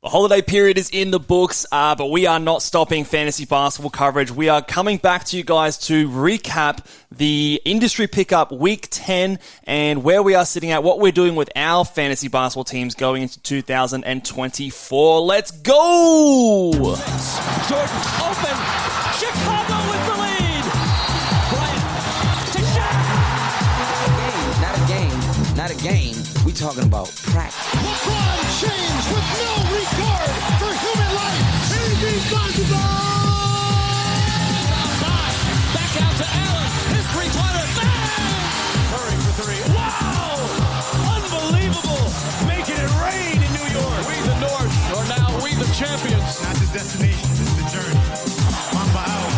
The holiday period is in the books, but we are not stopping fantasy basketball coverage. We are coming back to you guys to recap the industry pickup week 10 and where we are sitting at, what we're doing with our fantasy basketball teams going into 2024. Let's go! Jordan open. Chicago with the lead. Bryant to Shaq. Not a game. We talking about practice. LeBron James with no regard for human life. Anything's possible. Back out to Allen. His three-pointer. Curry for three. Wow! Unbelievable. Making it rain in New York. We the North are now we the champions. Not the destination, it's the journey. Mamba out.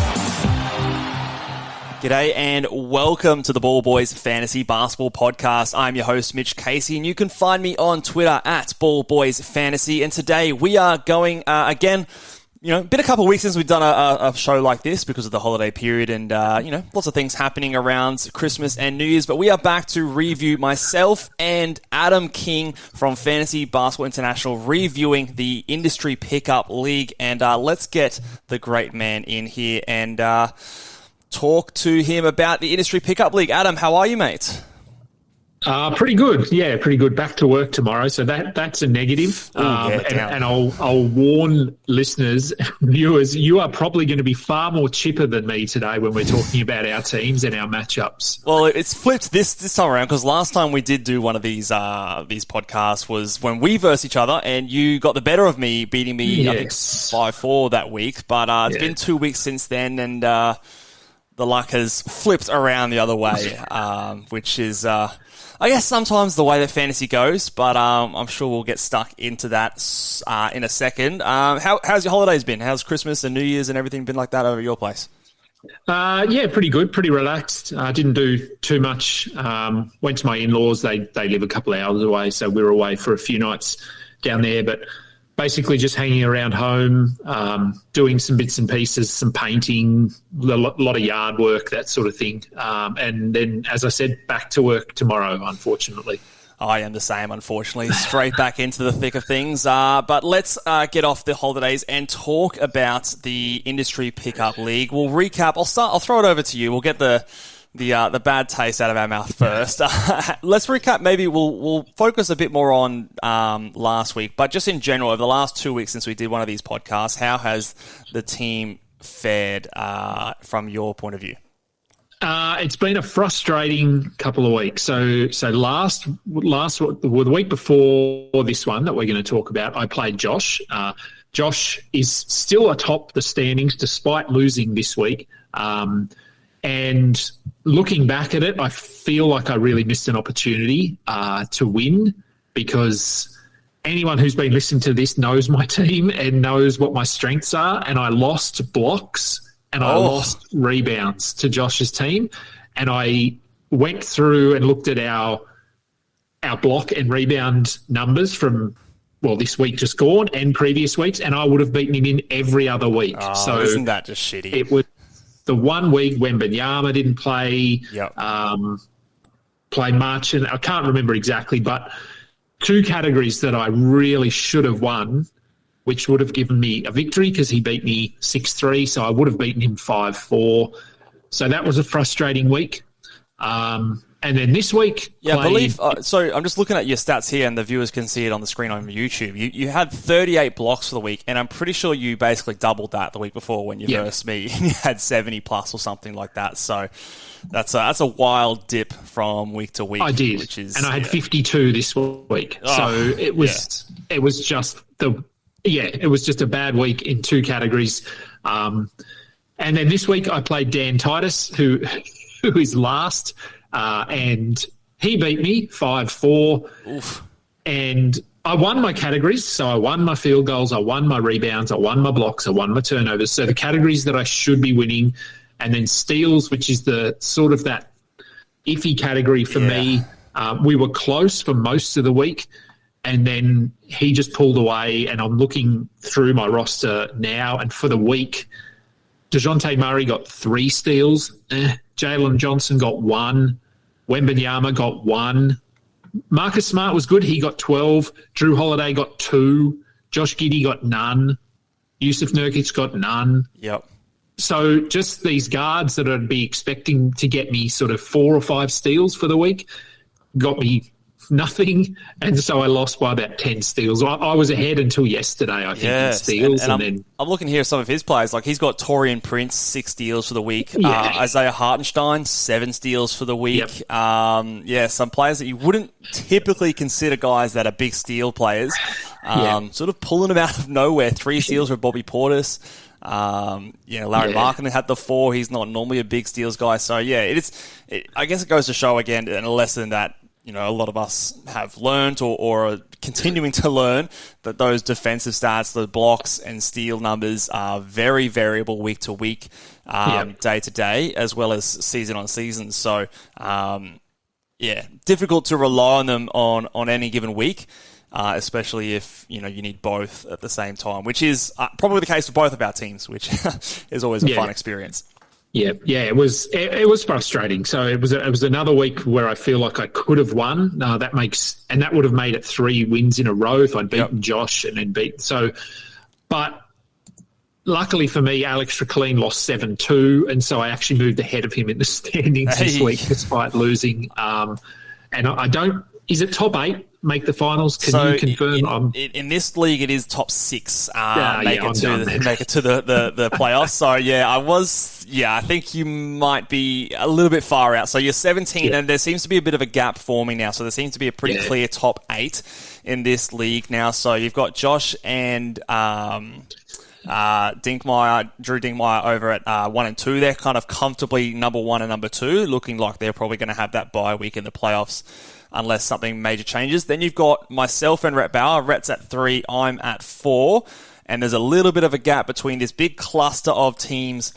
G'day and welcome to the Ball Boys Fantasy Basketball Podcast. I'm your host, Mitch Casey, and you can find me on Twitter at Ball Boys Fantasy. And today we are going, again, been a couple of weeks since we've done a show like this because of the holiday period and, lots of things happening around Christmas and New Year's. But we are back to review myself and Adam King from Fantasy Basketball International reviewing the Industry Pickup League. And let's get the great man in here and talk to him about the Industry Pickup League. Adam, how are you, mate? Pretty good. Yeah, pretty good. Back to work tomorrow, so that's a negative. And I'll warn listeners, viewers, you are probably going to be far more chipper than me today when we're talking about our teams and our matchups. Well, it's flipped this time around because last time we did do one of these podcasts was when we versed each other, and you got the better of me, beating me, yes. I think 5-4 that week. But it's been 2 weeks since then, and the luck has flipped around the other way, which is, I guess, sometimes the way that fantasy goes, but I'm sure we'll get stuck into that in a second. How's your holidays been? How's Christmas and New Year's and everything been like that over your place? Yeah, pretty good, pretty relaxed. Didn't do too much. Went to my in-laws. They live a couple of hours away, so we were away for a few nights down there, but basically just hanging around home, doing some bits and pieces, some painting, a lot of yard work, that sort of thing. And then, as I said, back to work tomorrow, unfortunately. I am the same, unfortunately. Straight back into the thick of things. But let's get off the holidays and talk about the Industry Pickup League. We'll recap. I'll throw it over to you. We'll get the bad taste out of our mouth first. Let's recap. Maybe we'll focus a bit more on last week, but just in general, over the last 2 weeks since we did one of these podcasts, how has the team fared from your point of view? It's been a frustrating couple of weeks. So the week before this one that we're going to talk about, I played Josh. Josh is still atop the standings despite losing this week. And looking back at it, I feel like I really missed an opportunity to win, because anyone who's been listening to this knows my team and knows what my strengths are. And I lost blocks and I lost rebounds to Josh's team. And I went through and looked at our block and rebound numbers from, this week just gone and previous weeks, and I would have beaten him in every other week. So isn't that just shitty? It was the 1 week Wembanyama didn't play, play much, and I can't remember exactly, but 2 categories that I really should have won, which would have given me a victory because he beat me 6-3, so I would have beaten him 5-4. So that was a frustrating week. And then this week... Yeah, so I'm just looking at your stats here, and the viewers can see it on the screen on YouTube. You had 38 blocks for the week, and I'm pretty sure you basically doubled that the week before when you versed me. You had 70 plus or something like that. So that's a wild dip from week to week. I did, and I had 52 this week. So it was just it was just a bad week in 2 categories. And then this week I played Dan Titus, who is last. And he beat me 5-4. Oof. And I won my categories. So I won my field goals, I won my rebounds, I won my blocks, I won my turnovers. So the categories that I should be winning, and then steals, which is the sort of that iffy category for me. We were close for most of the week, and then he just pulled away, and I'm looking through my roster now, and for the week, DeJounte Murray got 3 steals. Jalen Johnson got 1. Wembanyama got 1. Marcus Smart was good. He got 12. Drew Holiday got 2. Josh Giddey got none. Yusuf Nurkic got none. Yep. So just these guards that I'd be expecting to get me sort of 4 or 5 steals for the week got me nothing, and so I lost by about 10 steals. I was ahead until yesterday, I think, in steals. And I'm looking here at some of his players. Like, he's got Torian Prince, 6 steals for the week. Yeah. Isaiah Hartenstein, 7 steals for the week. Yep. Some players that you wouldn't typically consider guys that are big steal players. Sort of pulling them out of nowhere. 3 steals for Bobby Portis. Larry Markkinen had the 4. He's not normally a big steals guy. So, I guess it goes to show, again, and a lesson that, a lot of us have learned or are continuing to learn, that those defensive stats, the blocks and steal numbers are very variable week to week, day to day, as well as season on season. So, difficult to rely on them on any given week. Especially if, you need both at the same time, which is probably the case for both of our teams, which is always a fun experience. Yeah, it was frustrating. So it was another week where I feel like I could have won. That would have made it 3 wins in a row if I'd beaten Josh and then but luckily for me, Alex Tricklin lost 7-2, and so I actually moved ahead of him in the standings this week despite losing. And I don't. Is it top 8 make the finals? Can you confirm? In this league, it is top 6 make it to the playoffs. So I think you might be a little bit far out. So you're 17, and there seems to be a bit of a gap forming now. So there seems to be a pretty clear top 8 in this league now. So you've got Josh and Drew Dinkmeyer over at 1 and 2. They're kind of comfortably number 1 and number 2, looking like they're probably going to have that bye week in the playoffs, unless something major changes. Then you've got myself and Rhett Bauer. Rhett's at 3, I'm at 4. And there's a little bit of a gap between this big cluster of teams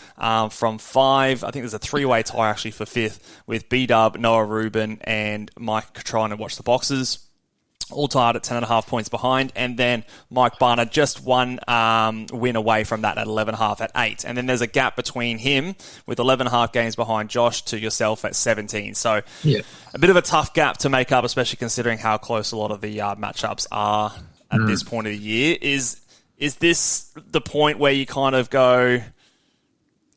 from 5. I think there's a 3-way tie actually for 5th with B-Dub, Noah Rubin, and Mike trying to watch the boxes. All tied at 10.5 points behind. And then Mike Barner just 1 win away from that at 11.5 at 8. And then there's a gap between him with 11.5 games behind Josh to yourself at 17. So a bit of a tough gap to make up, especially considering how close a lot of the matchups are at this point of the year. Is this the point where you kind of go,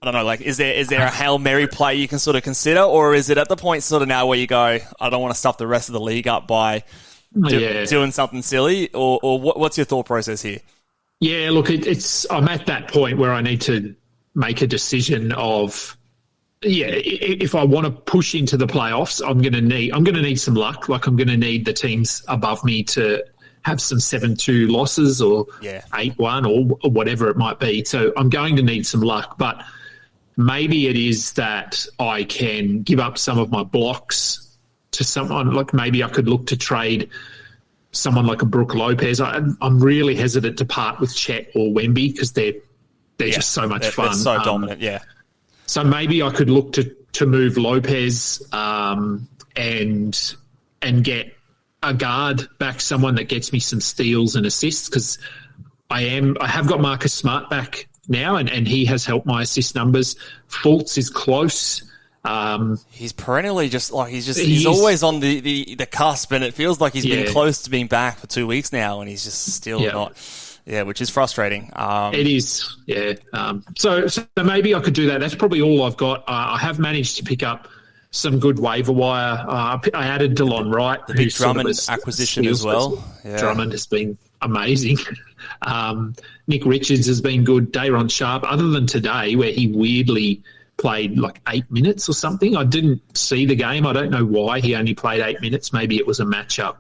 I don't know, like, is there a Hail Mary play you can sort of consider? Or is it at the point sort of now where you go, I don't want to stuff the rest of the league up by doing something silly, or what's your thought process here? Yeah, look, I'm at that point where I need to make a decision of, if I want to push into the playoffs, I'm going to need some luck. Like, I'm going to need the teams above me to have some 7-2 losses or 8-1 or whatever it might be. So I'm going to need some luck, but maybe it is that I can give up some of my blocks to someone. Like, maybe I could look to trade someone like a Brook Lopez. I'm really hesitant to part with Chet or Wemby because they're just so much fun. They're so dominant, So maybe I could look to move Lopez and get a guard back, someone that gets me some steals and assists, because I have got Marcus Smart back now, and he has helped my assist numbers. Fultz is close. He's perennially he's always on the cusp, and it feels like he's been close to being back for 2 weeks now, and he's just still not. Yeah, which is frustrating. It is, So maybe I could do that. That's probably all I've got. I have managed to pick up some good waiver wire. I added DeLon Wright, the big Drummond acquisition as well. Yeah. Drummond has been amazing. Nick Richards has been good. Day'Ron Sharp, other than today where he weirdly played like 8 minutes or something. I didn't see the game. I don't know why he only played 8 minutes. Maybe it was a matchup.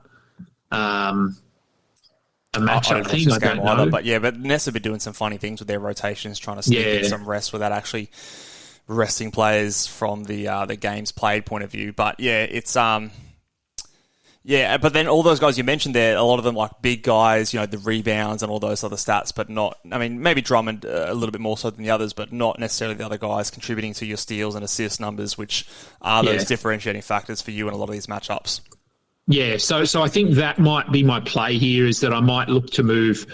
Thing. I don't know. But Ness have been doing some funny things with their rotations, trying to sneak in some rest without actually resting players from the games played point of view. But it's but then all those guys you mentioned there, a lot of them like big guys, the rebounds and all those other stats, but not, I mean, maybe Drummond a little bit more so than the others, but not necessarily the other guys contributing to your steals and assist numbers, which are those differentiating factors for you in a lot of these matchups. Yeah, so I think that might be my play here, is that I might look to move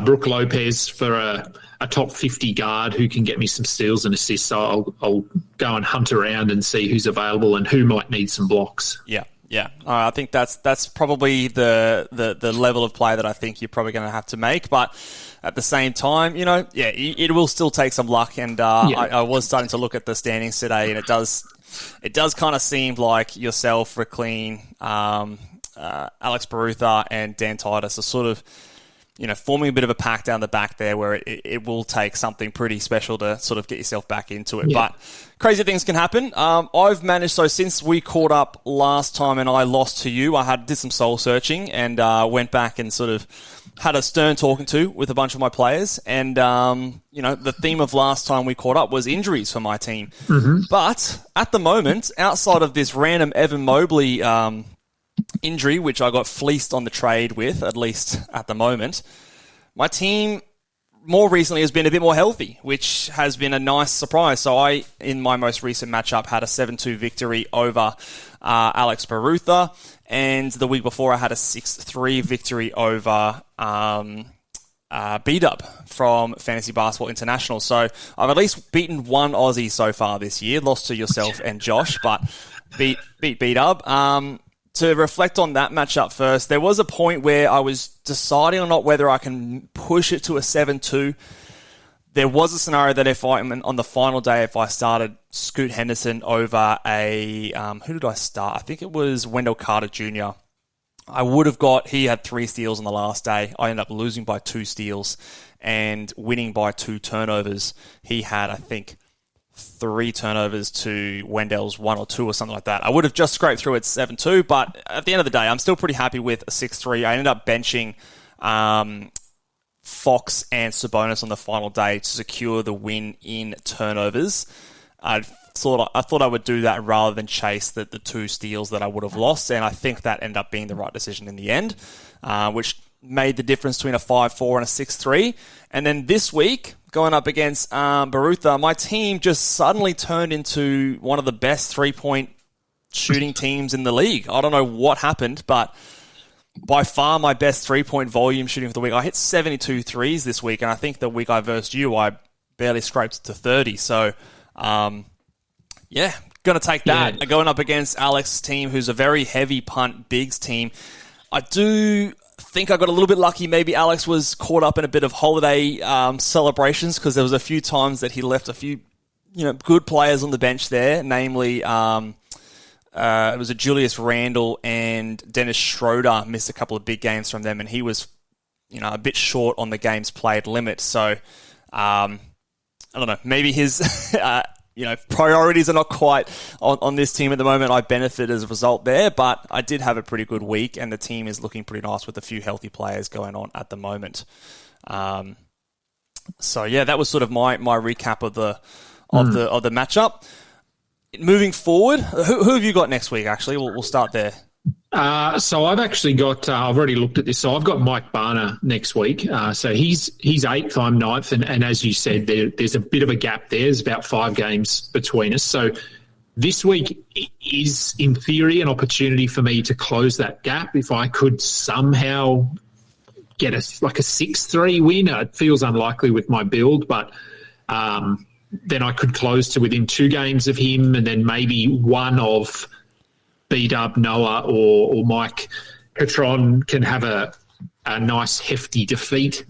Brook Lopez for a top 50 guard who can get me some steals and assists. So I'll go and hunt around and see who's available and who might need some blocks. Yeah. Yeah, I think that's probably the level of play that I think you're probably going to have to make. But at the same time, it will still take some luck. And I was starting to look at the standings today, and it does kind of seem like yourself, Ricklin, Alex Barutha, and Dan Titus are sort of, forming a bit of a pack down the back there where it will take something pretty special to sort of get yourself back into it. Yeah. But crazy things can happen. I've managed, so since we caught up last time and I lost to you, I did some soul searching and went back and sort of had a stern talking to with a bunch of my players. And, the theme of last time we caught up was injuries for my team. Mm-hmm. But at the moment, outside of this random Evan Mobley injury, which I got fleeced on the trade with, at least at the moment, my team more recently has been a bit more healthy, which has been a nice surprise. So I, in my most recent matchup, had a 7-2 victory over Alex Barutha, and the week before I had a 6-3 victory over B-Dub from Fantasy Basketball International. So I've at least beaten one Aussie so far this year, lost to yourself and Josh, but beat B-Dub. To reflect on that matchup first, there was a point where I was deciding on not whether I can push it to a 7-2. There was a scenario that if on the final day, if I started Scoot Henderson over who did I start? I think it was Wendell Carter Jr. I would have he had 3 steals on the last day. I ended up losing by 2 steals and winning by 2 turnovers. He had, I think, 3 turnovers to Wendell's 1 or 2 or something like that. I would have just scraped through at 7-2, but at the end of the day, I'm still pretty happy with a 6-3. I ended up benching Fox and Sabonis on the final day to secure the win in turnovers. I thought I would do that rather than chase the 2 steals that I would have lost, and I think that ended up being the right decision in the end, which made the difference between a 5-4 and a 6-3. And then this week, going up against Barutha, my team just suddenly turned into one of the best 3-point shooting teams in the league. I don't know what happened, but by far my best 3-point volume shooting for the week. I hit 72 threes this week, and I think the week I versed you, I barely scraped it to 30. So, going to take that. Yeah. Going up against Alex's team, who's a very heavy punt bigs team. I do think I got a little bit lucky. Maybe Alex was caught up in a bit of holiday celebrations because there was a few times that he left a few, good players on the bench there. Namely, it was a Julius Randle and Dennis Schroeder missed a couple of big games from them, and he was, a bit short on the games played limit. So, I don't know. Maybe his priorities are not quite on this team at the moment. I benefit as a result there, but I did have a pretty good week, and the team is looking pretty nice with a few healthy players going on at the moment. That was sort of my recap of the matchup. Moving forward, who have you got next week? Actually, we'll start there. So I've actually got, I've already looked at this. So I've got Mike Barner next week. So he's 8th, I'm 9th. And as you said, there's a bit of a gap there. There's about 5 games between us. So this week is, in theory, an opportunity for me to close that gap. If I could somehow get a 6-3 win, it feels unlikely with my build, but then I could close to within 2 games of him, and then maybe one of B-Dub, Noah, or Mike Catron can have a nice hefty defeat.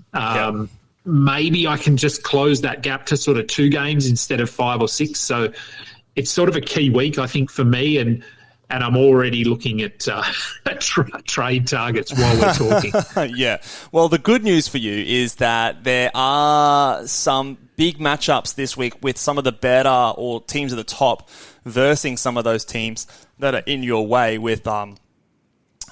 Maybe I can just close that gap to sort of 2 games instead of 5 or 6. So it's sort of a key week, I think, for me, and I'm already looking at trade targets while we're talking. Yeah. Well, the good news for you is that there are some big matchups this week with some of the better or teams at the top versing some of those teams that are in your way, with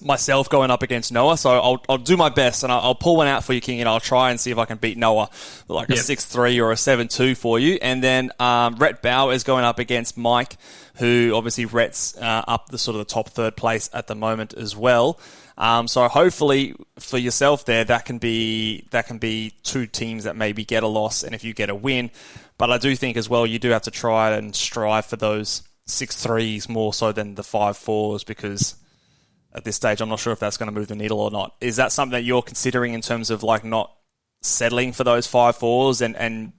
myself going up against Noah. So I'll do my best, and I'll pull one out for you, King, and I'll try and see if I can beat Noah with a 6-3 or a 7-2 for you. And then Rhett Bauer is going up against Mike, who obviously Rhett's up the sort of the top 3rd place at the moment as well. So hopefully for yourself there, that can be 2 teams that maybe get a loss, and if you get a win. But I do think as well you do have to try and strive for those 6-3s more so than the 5-4s, because at this stage I'm not sure if that's going to move the needle or not. Is that something that you're considering in terms of not settling for those 5-4s and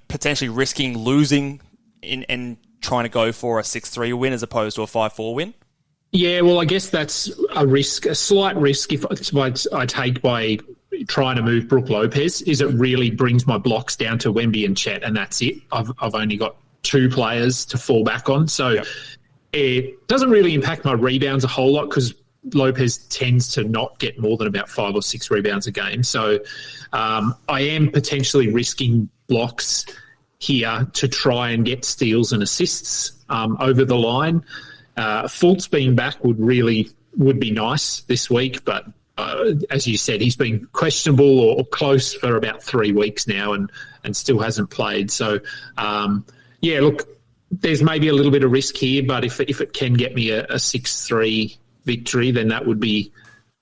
potentially risking losing and trying to go for a 6-3 win as opposed to a 5-4 win? Yeah, well, I guess that's a risk, a slight risk if I take by trying to move Brook Lopez, is it really brings my blocks down to Wemby and Chet, and that's it. I've only got 2 players to fall back on. So It doesn't really impact my rebounds a whole lot because Lopez tends to not get more than about 5 or 6 rebounds a game. So I am potentially risking blocks here to try and get steals and assists over the line. Fultz being back would be nice this week, but as you said, he's been questionable or close for about 3 weeks now and still hasn't played. So, look, there's maybe a little bit of risk here, but if it can get me a 6-3 victory, then that would be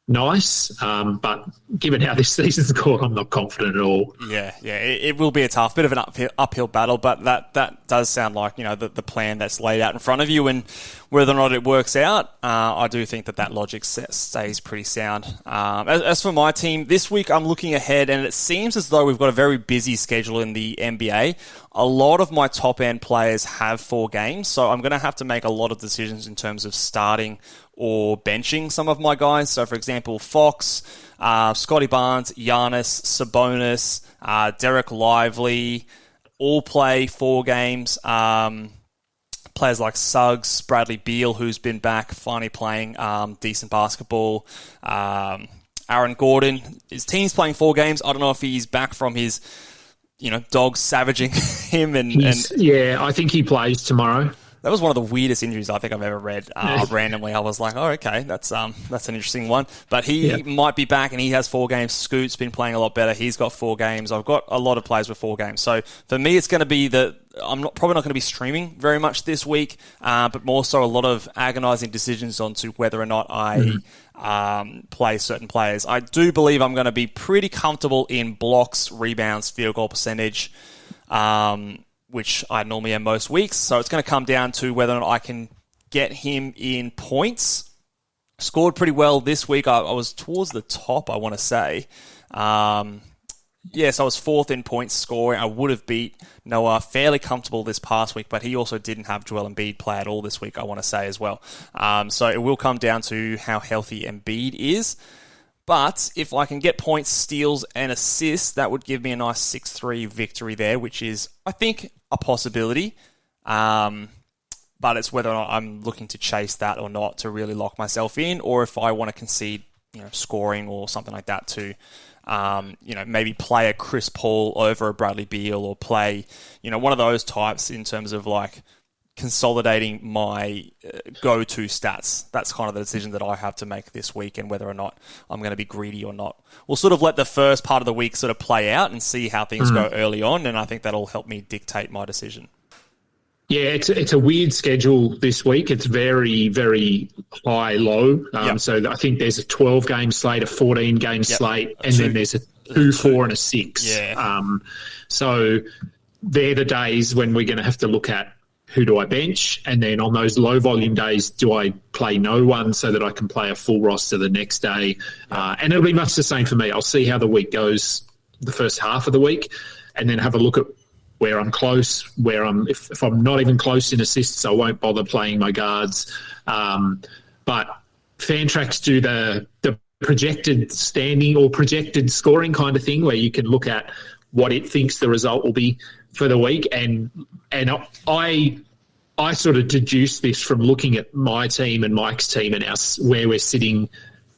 nice. But given how this season's gone, I'm not confident at all. Yeah, it will be a tough bit of an uphill battle, but that does sound like the plan that's laid out in front of you, and whether or not it works out, I do think that logic stays pretty sound. As for my team, this week I'm looking ahead, and it seems as though we've got a very busy schedule in the NBA. A lot of my top-end players have 4 games, so I'm going to have to make a lot of decisions in terms of starting or benching some of my guys. So, for example, Fox, Scotty Barnes, Giannis, Sabonis, Derek Lively, all play 4 games. Players like Suggs, Bradley Beal, who's been back, finally playing decent basketball. Aaron Gordon, his team's playing 4 games. I don't know if he's back from his, dogs savaging him. I think he plays tomorrow. That was one of the weirdest injuries I think I've ever read. Randomly, I was like, "Oh, okay, that's an interesting one." But he might be back, and he has 4 games. Scoot's been playing a lot better. He's got 4 games. I've got a lot of players with 4 games. So for me, it's going to be I'm probably not going to be streaming very much this week, but more so a lot of agonizing decisions onto whether or not I play certain players. I do believe I'm going to be pretty comfortable in blocks, rebounds, field goal percentage. Which I normally am most weeks. So it's going to come down to whether or not I can get him in points. Scored pretty well this week. I was towards the top, I want to say. So I was 4th in points scoring. I would have beat Noah fairly comfortable this past week, but he also didn't have Joel Embiid play at all this week, I want to say as well. So it will come down to how healthy Embiid is. But if I can get points, steals, and assists, that would give me a nice 6-3 victory there, which is, I think, a possibility. But it's whether or not I'm looking to chase that or not to really lock myself in, or if I want to concede, scoring or something like that to, maybe play a Chris Paul over a Bradley Beal, or play, one of those types in terms of like consolidating my go-to stats. That's kind of the decision that I have to make this week, and whether or not I'm going to be greedy or not. We'll sort of let the first part of the week sort of play out and see how things go early on, and I think that'll help me dictate my decision. Yeah, it's a weird schedule this week. It's very, very high-low. So I think there's a 12-game slate, a 14-game slate, and then there's a 2, 4, and a 6. Yeah. So they're the days when we're going to have to look at who do I bench, and then on those low-volume days, do I play no one so that I can play a full roster the next day? And it'll be much the same for me. I'll see how the week goes, the first half of the week, and then have a look at where I'm close, if I'm not even close in assists, I won't bother playing my guards. But Fantrax do the projected standing or projected scoring kind of thing, where you can look at what it thinks the result will be for the week, and I sort of deduce this from looking at my team and Mike's team and where we're sitting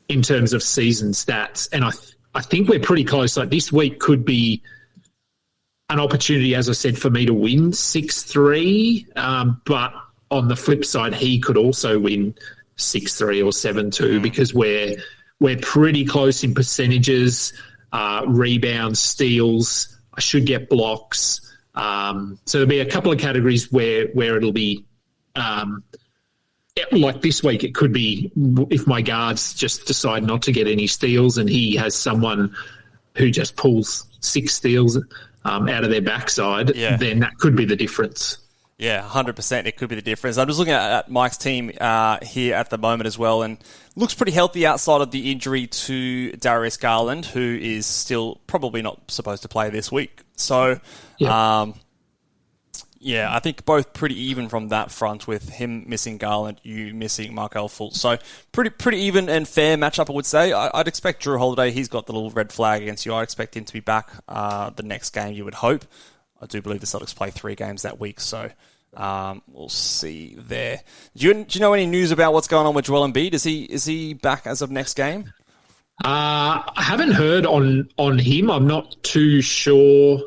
in terms of season stats, and I think we're pretty close. Like, this week could be an opportunity, as I said, for me to win 6-3, but on the flip side, he could also win 6-3 or 7-2 because we're pretty close in percentages, rebounds, steals. I should get blocks. So there'll be a couple of categories where it'll be like this week. It could be if my guards just decide not to get any steals and he has someone who just pulls 6 steals out of their backside, then that could be the difference. Yeah, 100%. It could be the difference. I'm just looking at Mike's team here at the moment as well, and looks pretty healthy outside of the injury to Darius Garland, who is still probably not supposed to play this week. So, Yeah, I think both pretty even from that front with him missing Garland, you missing Markel Fultz. So pretty even and fair matchup, I would say. I'd expect Drew Holiday, he's got the little red flag against you. I'd expect him to be back the next game, you would hope. I do believe the Celtics play 3 games that week, so we'll see there. Do you know any news about what's going on with Joel Embiid? Is he back as of next game? I haven't heard on him. I'm not too sure.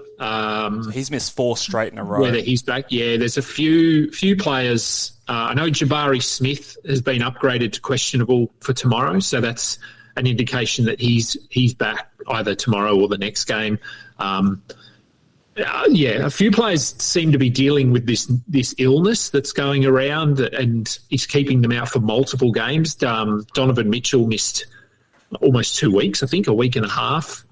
He's missed 4 straight in a row. Whether he's back, yeah. There's a few players. I know Jabari Smith has been upgraded to questionable for tomorrow, so that's an indication that he's back either tomorrow or the next game. A few players seem to be dealing with this illness that's going around and is keeping them out for multiple games. Donovan Mitchell missed almost 2 weeks, I think, a week and a half.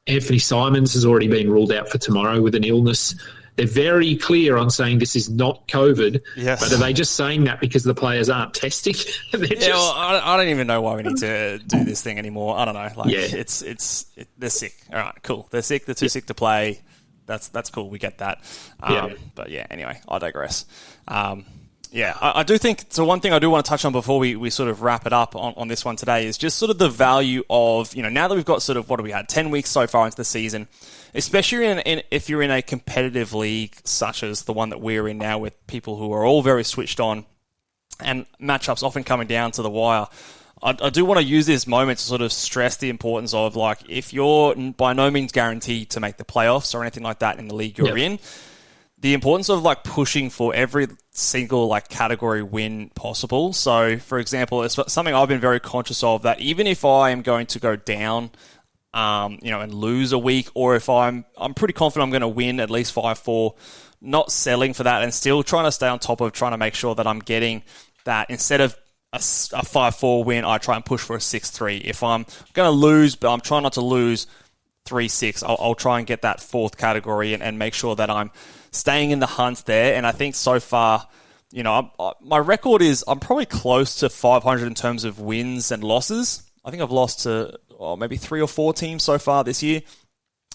Anthony Simons has already been ruled out for tomorrow with an illness. They're very clear on saying this is not COVID, yes. But are they just saying that because the players aren't testing? I don't even know why we need to do this thing anymore. I don't know. They're sick. All right, cool. They're sick. They're too sick to play. That's cool. We get that. But yeah, anyway, I digress. I do think, so one thing I do want to touch on before we sort of wrap it up on this one today is just sort of the value of, now that we've got sort of, 10 weeks so far into the season, especially if you're in a competitive league such as the one that we're in now with people who are all very switched on and matchups often coming down to the wire. I do want to use this moment to sort of stress the importance of, if you're by no means guaranteed to make the playoffs or anything like that in the league you're in, the importance of pushing for every single category win possible. So, for example, it's something I've been very conscious of, that even if I am going to go down, and lose a week, or if I'm pretty confident I'm going to win at least 5-4, not selling for that and still trying to stay on top of trying to make sure that I'm getting that instead of a 5-4 win, I try and push for a 6-3. If I'm going to lose, but I'm trying not to lose 3-6, I'll try and get that 4th category and make sure that I'm staying in the hunt there. And I think so far, my record is I'm probably close to 500 in terms of wins and losses. I think I've lost to maybe 3 or 4 teams so far this year.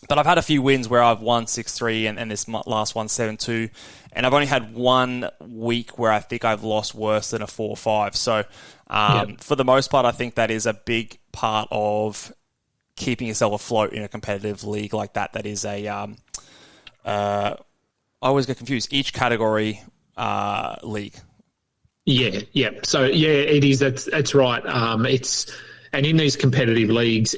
But I've had a few wins where I've won 6-3 and this last one 7-2. And I've only had 1 week where I think I've lost worse than a 4-5. So for the most part, I think that is a big part of keeping yourself afloat in a competitive league like that. That is I always get confused. Each category league. Yeah. So, it is. That's right. And in these competitive leagues,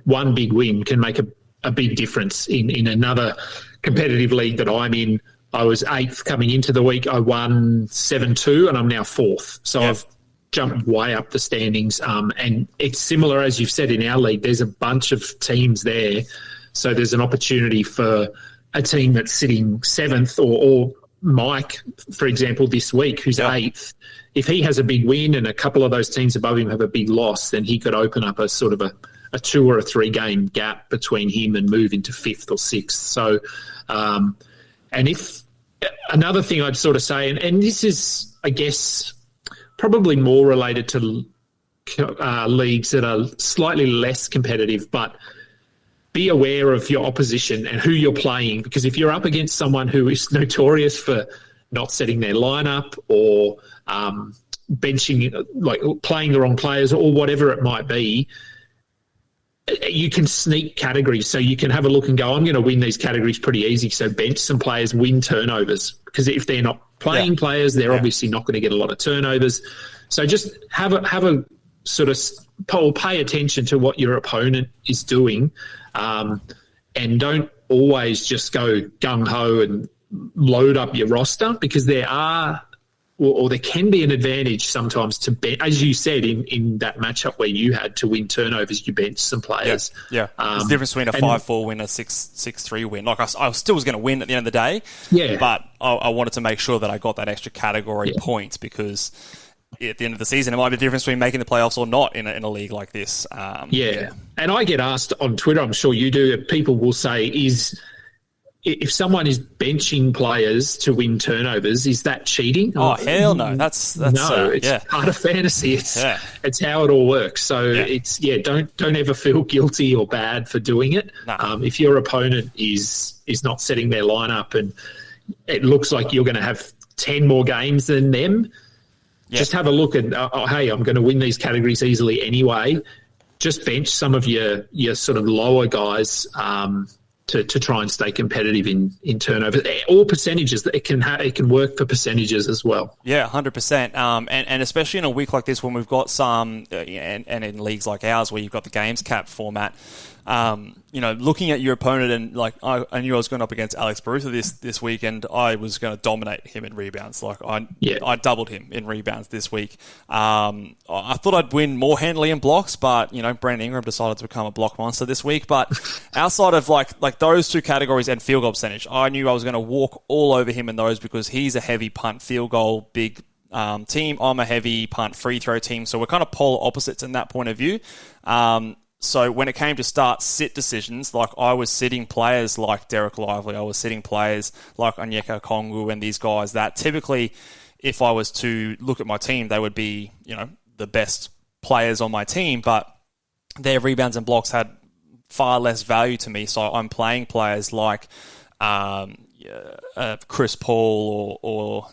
one big win can make a big difference. In another competitive league that I'm in, I was 8th coming into the week. I won 7-2 and I'm now 4th. So I've jumped way up the standings. And it's similar, as you've said, in our league. There's a bunch of teams there. So there's an opportunity for a team that's sitting 7th or Mike, for example, this week, who's 8th. If he has a big win and a couple of those teams above him have a big loss, then he could open up a sort of a 2 or a 3 game gap between him and move into 5th or 6th. So, and if another thing I'd sort of say, and this is, I guess, probably more related to leagues that are slightly less competitive, but be aware of your opposition and who you're playing, because if you're up against someone who is notorious for not setting their lineup or benching, playing the wrong players or whatever it might be, you can sneak categories. So you can have a look and go, I'm going to win these categories pretty easy. So bench some players, win turnovers, because if they're not playing players, they're obviously not going to get a lot of turnovers. So just have a sort of pay attention to what your opponent is doing, and don't always just go gung-ho and load up your roster, because there can be an advantage sometimes to bench. As you said, in that matchup where you had to win turnovers, you benched some players. Yeah. There's a difference between a 5-4 win and a 6-3 win. I still was going to win at the end of the day, but I wanted to make sure that I got that extra category point, because at the end of the season, it might be the difference between making the playoffs or not in a league like this. And I get asked on Twitter, I'm sure you do, people will say, if someone is benching players to win turnovers, is that cheating? Oh, hell no. That's no, it's part of fantasy. It's how it all works. So don't ever feel guilty or bad for doing it. No. If your opponent is not setting their lineup and it looks like you're going to have 10 more games than them, just have a look at, hey, I'm going to win these categories easily anyway. Just bench some of your sort of lower guys to try and stay competitive in turnover or percentages. It can work for percentages as well. Yeah, 100%. And especially in a week like this when we've got some, and in leagues like ours where you've got the games cap format, looking at your opponent and like I knew I was going up against Alex Barutha this week and I was going to dominate him in rebounds. Like I doubled him in rebounds this week. I thought I'd win more handily in blocks, but Brandon Ingram decided to become a block monster this week. But outside of like those two categories and field goal percentage, I knew I was going to walk all over him in those because he's a heavy punt field goal big team. I'm a heavy punt free throw team, so we're kind of polar opposites in that point of view. So when it came to start-sit decisions, like I was sitting players like Derek Lively, I was sitting players like Onyeka Okongwu and these guys that typically, if I was to look at my team, they would be, the best players on my team, but their rebounds and blocks had far less value to me. So I'm playing players like Chris Paul or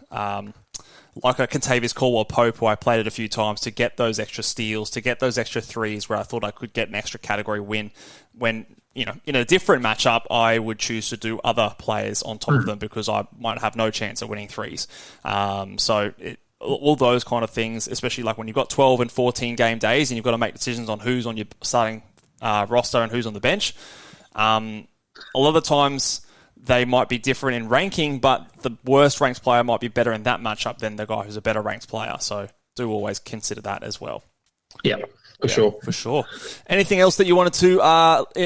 like a Kentavious Caldwell-Pope, who I played it a few times to get those extra steals, to get those extra threes where I thought I could get an extra category win. When, in a different matchup, I would choose to do other players on top of them because I might have no chance of winning threes. All those kind of things, especially like when you've got 12 and 14 game days and you've got to make decisions on who's on your starting roster and who's on the bench. A lot of the times they might be different in ranking, but the worst ranked player might be better in that matchup than the guy who's a better ranked player. So do always consider that as well. Yeah, for sure. For sure. Anything else that you wanted to,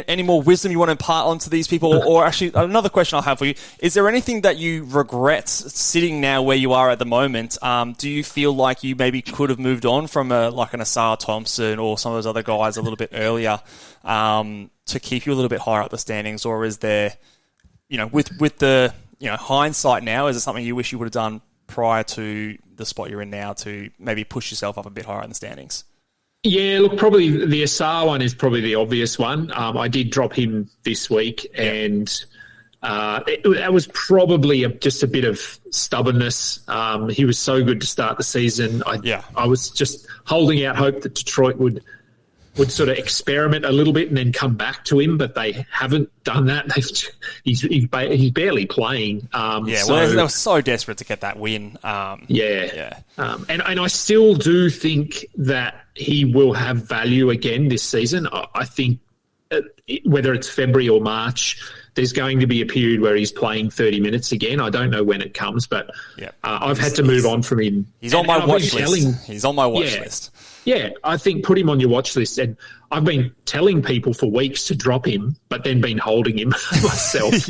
any more wisdom you want to impart onto these people? Or actually, another question I'll have for you. Is there anything that you regret sitting now where you are at the moment? Do you feel like you maybe could have moved on from like an Asar Thompson or some of those other guys a little bit earlier to keep you a little bit higher up the standings? Or is there... with the hindsight now, is it something you wish you would have done prior to the spot you're in now to maybe push yourself up a bit higher in the standings? Yeah, look, probably the Asar one is probably the obvious one. I did drop him this week, and that was probably just a bit of stubbornness. He was so good to start the season. I was just holding out hope that Detroit would sort of experiment a little bit and then come back to him, but they haven't done that. He's barely playing. They were so desperate to get that win. And I still do think that he will have value again this season. I think whether it's February or March, there's going to be a period where he's playing 30 minutes again. I don't know when it comes, but I've had to move on from him. He's on my watch list. He's on my watch list. Yeah, I think put him on your watch list. And I've been telling people for weeks to drop him, but then been holding him myself.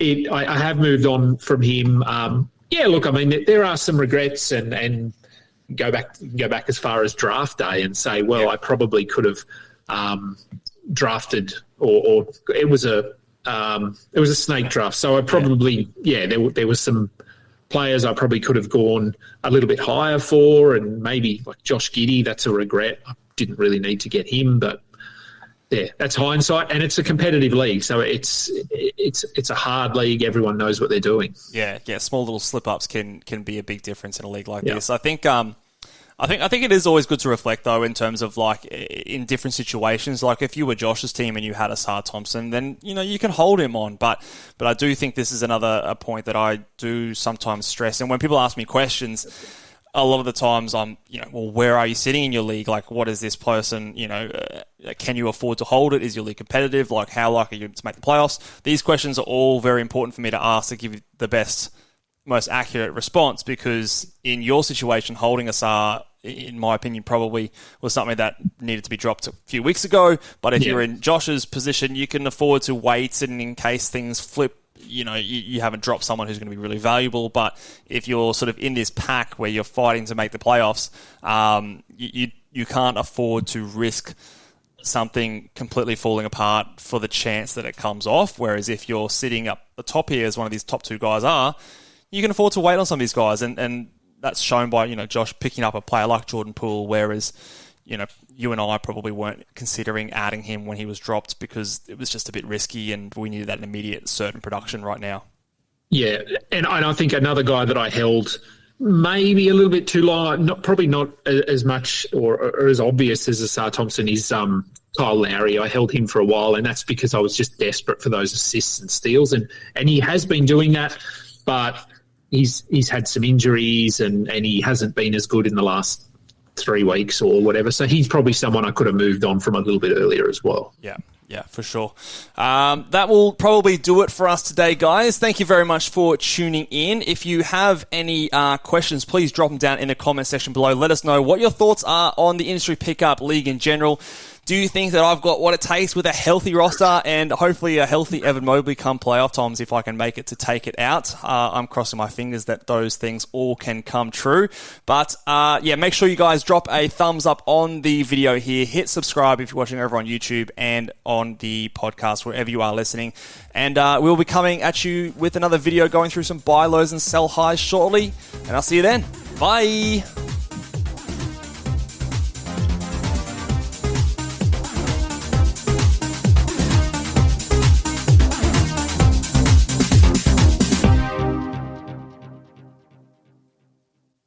I have moved on from him. Look, I mean, there are some regrets and go back as far as draft day and say, well, I probably could have drafted or it was a snake draft. So I probably, there was some players I probably could have gone a little bit higher for, and maybe like Josh Giddey, that's a regret. I didn't really need to get him, but that's hindsight, and it's a competitive league, so it's a hard league. Everyone knows what they're doing. Yeah, small little slip-ups can be a big difference in a league like this. I think it is always good to reflect, though, in terms of, like, in different situations. Like, if you were Josh's team and you had Asar Thompson, then, you can hold him on. But I do think this is a point that I do sometimes stress. And when people ask me questions, a lot of the times I'm, well, where are you sitting in your league? Like, what is this person, can you afford to hold it? Is your league competitive? Like, how likely are you to make the playoffs? These questions are all very important for me to ask to give you the best, most accurate response, because in your situation, holding Asar, in my opinion, probably was something that needed to be dropped a few weeks ago. But if you're in Josh's position, you can afford to wait, and in case things flip, you haven't dropped someone who's going to be really valuable. But if you're sort of in this pack where you're fighting to make the playoffs, you can't afford to risk something completely falling apart for the chance that it comes off. Whereas if you're sitting up the top here, as one of these top two guys are, you can afford to wait on some of these guys, and that's shown by, Josh picking up a player like Jordan Poole, whereas, you and I probably weren't considering adding him when he was dropped because it was just a bit risky and we needed that immediate certain production right now. Yeah, and I think another guy that I held maybe a little bit too long, probably not as much or as obvious as Asar Thompson is Kyle Lowry. I held him for a while, and that's because I was just desperate for those assists and steals, and he has been doing that, but he's had some injuries and he hasn't been as good in the last 3 weeks or whatever. So he's probably someone I could have moved on from a little bit earlier as well. Yeah, for sure. That will probably do it for us today, guys. Thank you very much for tuning in. If you have any questions, please drop them down in the comment section below. Let us know what your thoughts are on the industry pickup league in general. Do you think that I've got what it takes with a healthy roster and hopefully a healthy Evan Mobley come playoff times if I can make it to take it out? I'm crossing my fingers that those things all can come true. But make sure you guys drop a thumbs up on the video here. Hit subscribe if you're watching over on YouTube and on the podcast, wherever you are listening. And we'll be coming at you with another video going through some buy lows and sell highs shortly. And I'll see you then. Bye.